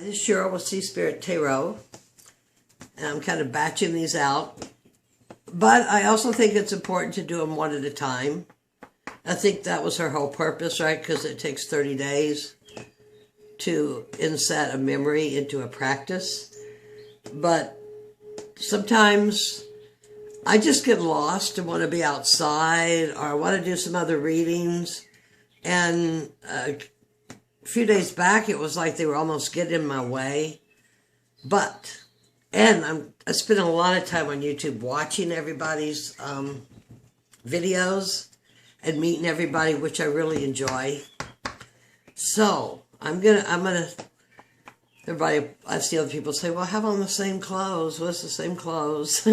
This is Cheryl with Sea Spirit Tarot, and I'm kind of batching these out. But I also think it's important to do them one at a time. I think that was her whole purpose, right? Because it takes 30 days to inset a memory into a practice. But sometimes I just get lost and want to be outside, or I want to do some other readings. And a few days back, it was like they were almost getting in my way. I spend a lot of time on YouTube watching everybody's videos and meeting everybody, which I really enjoy. So everybody, I see other people say, well, I have on the same clothes. What's the same clothes?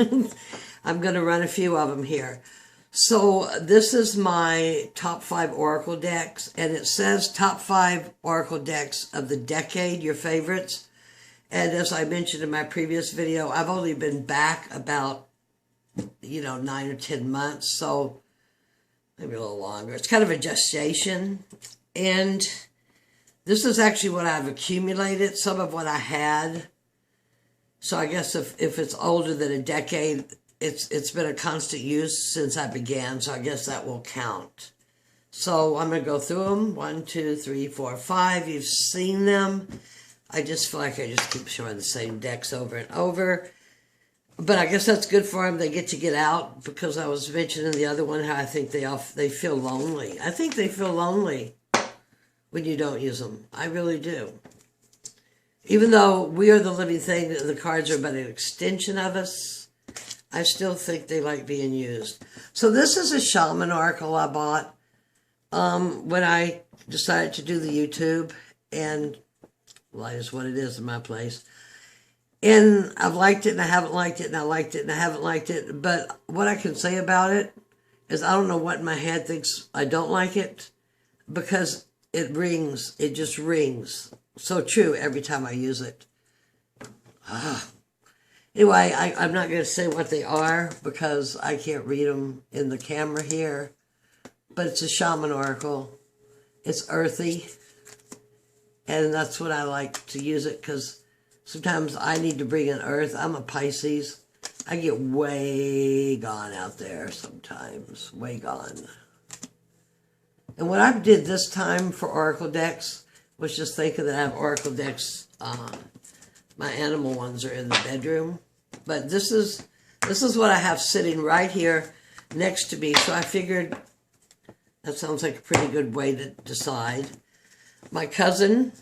I'm going to run a few of them here. So this is my top 5 Oracle decks, and it says top 5 Oracle decks of the decade, your favorites. And as I mentioned in my previous video, I've only been back about, 9 or 10 months, so maybe a little longer. It's kind of a gestation. And this is actually what I've accumulated, some of what I had. So I guess if it's older than a decade, it's been a constant use since I began, so I guess that will count. So I'm going to go through them. 1, 2, 3, 4, 5. You've seen them. I just feel like I just keep showing the same decks over and over. But I guess that's good for them. They get to get out, because I was mentioning the other one how I think they feel lonely. I think they feel lonely when you don't use them. I really do. Even though we are the living thing, the cards are but an extension of us, I still think they like being used. So this is a shaman oracle I bought when I decided to do the YouTube, and light is what it is in my place. And I've liked it and I haven't liked it, and I liked it and I haven't liked it. But what I can say about it is I don't know what in my head thinks I don't like it, because it rings. It just rings. So true every time I use it. Anyway, I'm not going to say what they are because I can't read them in the camera here. But it's a shaman oracle. It's earthy. And that's what I like to use it, because sometimes I need to bring in earth. I'm a Pisces. I get way gone out there sometimes. Way gone. And what I did this time for Oracle decks was just thinking that I have Oracle decks. My animal ones are in the bedroom. But this is what I have sitting right here next to me. So I figured that sounds like a pretty good way to decide. My cousin,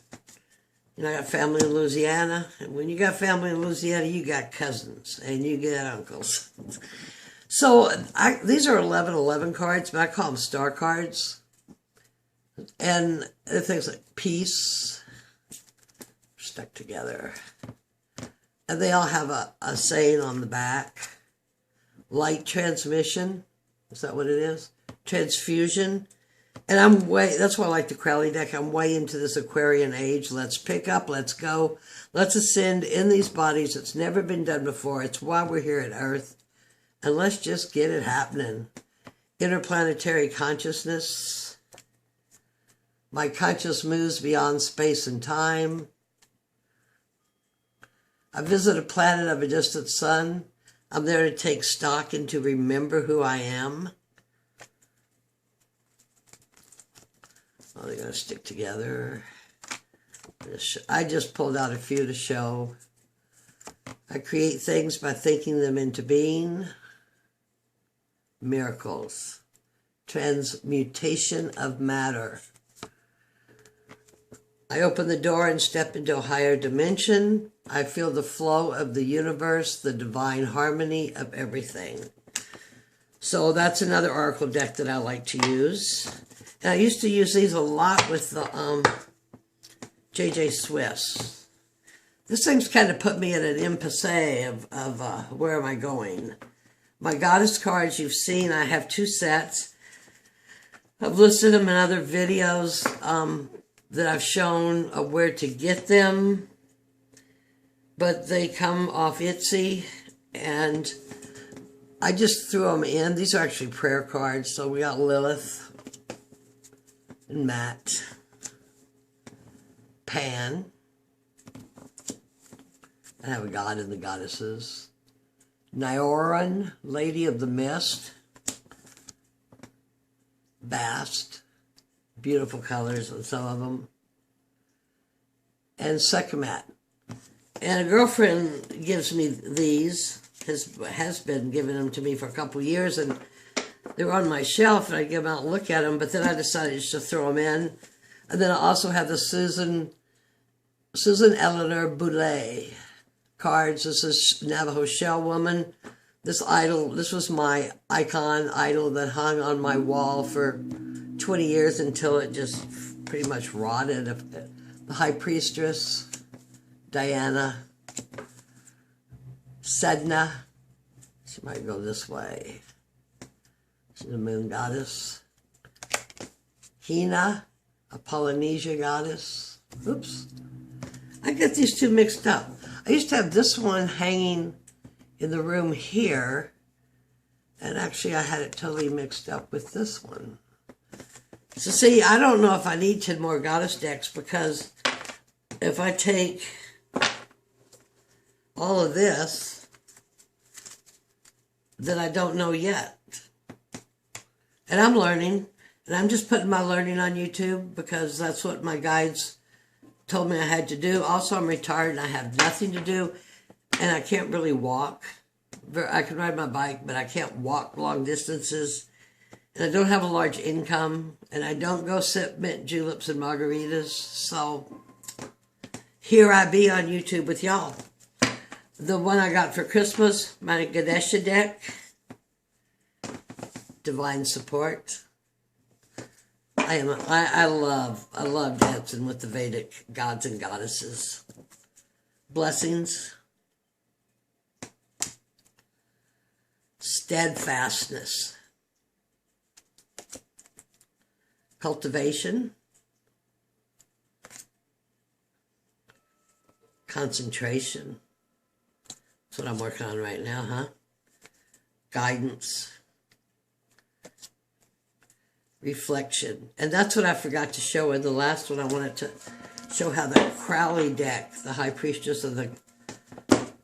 I got family in Louisiana, and when you got family in Louisiana, you got cousins, and you get uncles. So these are 1111 cards, but I call them star cards. And they're things like peace, stuck together. And they all have a saying on the back. Light transmission, is that what it is? Transfusion. And that's why I like the Crowley deck. I'm way into this Aquarian age. Let's pick up, let's go. Let's ascend in these bodies. It's never been done before. It's why we're here at Earth. And let's just get it happening. Interplanetary consciousness. My conscious moves beyond space and time. I visit a planet of a distant sun. I'm there to take stock and to remember who I am. Oh, they're going to stick together. I just pulled out a few to show. I create things by thinking them into being. Miracles. Transmutation of matter. I open the door and step into a higher dimension. I feel the flow of the universe, the divine harmony of everything. So that's another oracle deck that I like to use. And I used to use these a lot with the J.J. Swiss. This thing's kind of put me in an impasse of where am I going. My goddess cards you've seen, I have 2 sets. I've listed them in other videos that I've shown of where to get them. But they come off Etsy, and I just threw them in. These are actually prayer cards. So we got Lilith and Matt, Pan, I have a god and the goddesses. Nioran, Lady of the Mist. Bast. Beautiful colors on some of them. And Sekhmet. And a girlfriend gives me these, has been giving them to me for a couple of years, and they were on my shelf, and I give them out and look at them, but then I decided just to throw them in. And then I also have the Susan Eleanor Boulay cards. This is Navajo Shell Woman. This was my icon idol that hung on my wall for 20 years until it just pretty much rotted. The High Priestess, Diana, Sedna, she might go this way. She's a moon goddess. Hina, a Polynesia goddess. Oops. I get these two mixed up. I used to have this one hanging in the room here, and actually I had it totally mixed up with this one. So see, I don't know if I need 10 more goddess decks, because if I take all of this, then I don't know yet. And I'm learning, and I'm just putting my learning on YouTube because that's what my guides told me I had to do. Also, I'm retired and I have nothing to do, and I can't really walk. I can ride my bike, but I can't walk long distances. And I don't have a large income, and I don't go sip mint juleps and margaritas. So here I be on YouTube with y'all. The one I got for Christmas, my Ganesha deck, Divine Support. I love dancing with the Vedic gods and goddesses. Blessings. Steadfastness. Cultivation. Concentration. That's what I'm working on right now, huh? Guidance. Reflection. And that's what I forgot to show in the last one. I wanted to show how the Crowley deck, the High Priestess of the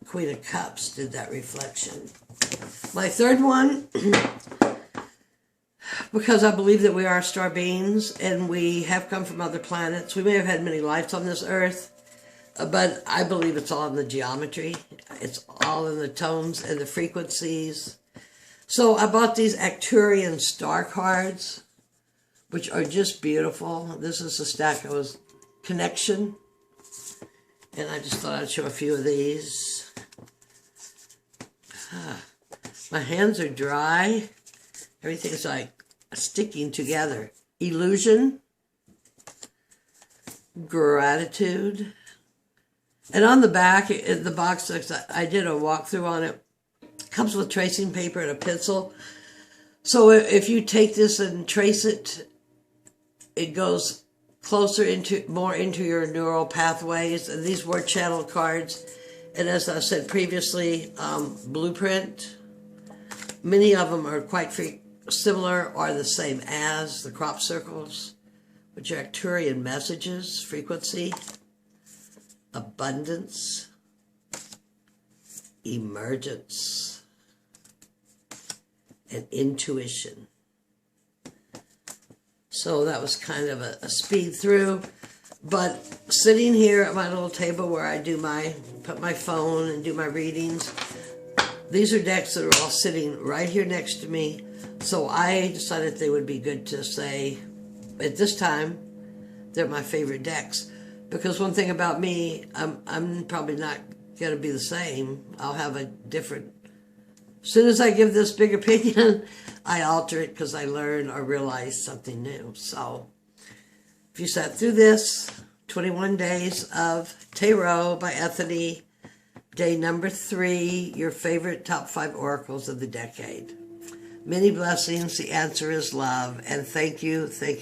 Queen of Cups, did that reflection. My third one, because I believe that we are star beings and we have come from other planets. We may have had many lives on this earth, but I believe it's all in the geometry. It's all in the tones and the frequencies. So I bought these Arcturian star cards, which are just beautiful. This is the stack I was Connection. And I just thought I'd show a few of these. My hands are dry. Everything's like sticking together. Illusion. Gratitude. And on the back, in the box, I did a walkthrough on it. It comes with tracing paper and a pencil. So if you take this and trace it, it goes closer more into your neural pathways. And these were channel cards. And as I said previously, blueprint. Many of them are quite similar or the same as the crop circles, which are Arcturian messages, frequency, abundance, emergence, and intuition. So that was kind of a speed through. But sitting here at my little table where I put my phone and do my readings, these are decks that are all sitting right here next to me. So I decided they would be good to say, at this time, they're my favorite decks. Because one thing about me, I'm probably not going to be the same. I'll have a different... As soon as I give this big opinion, I alter it because I learn or realize something new. So, if you sat through this, 21 Days of Tarot by Ethony, day number 3, your favorite top 5 oracles of the decade. Many blessings. The answer is love. And thank you so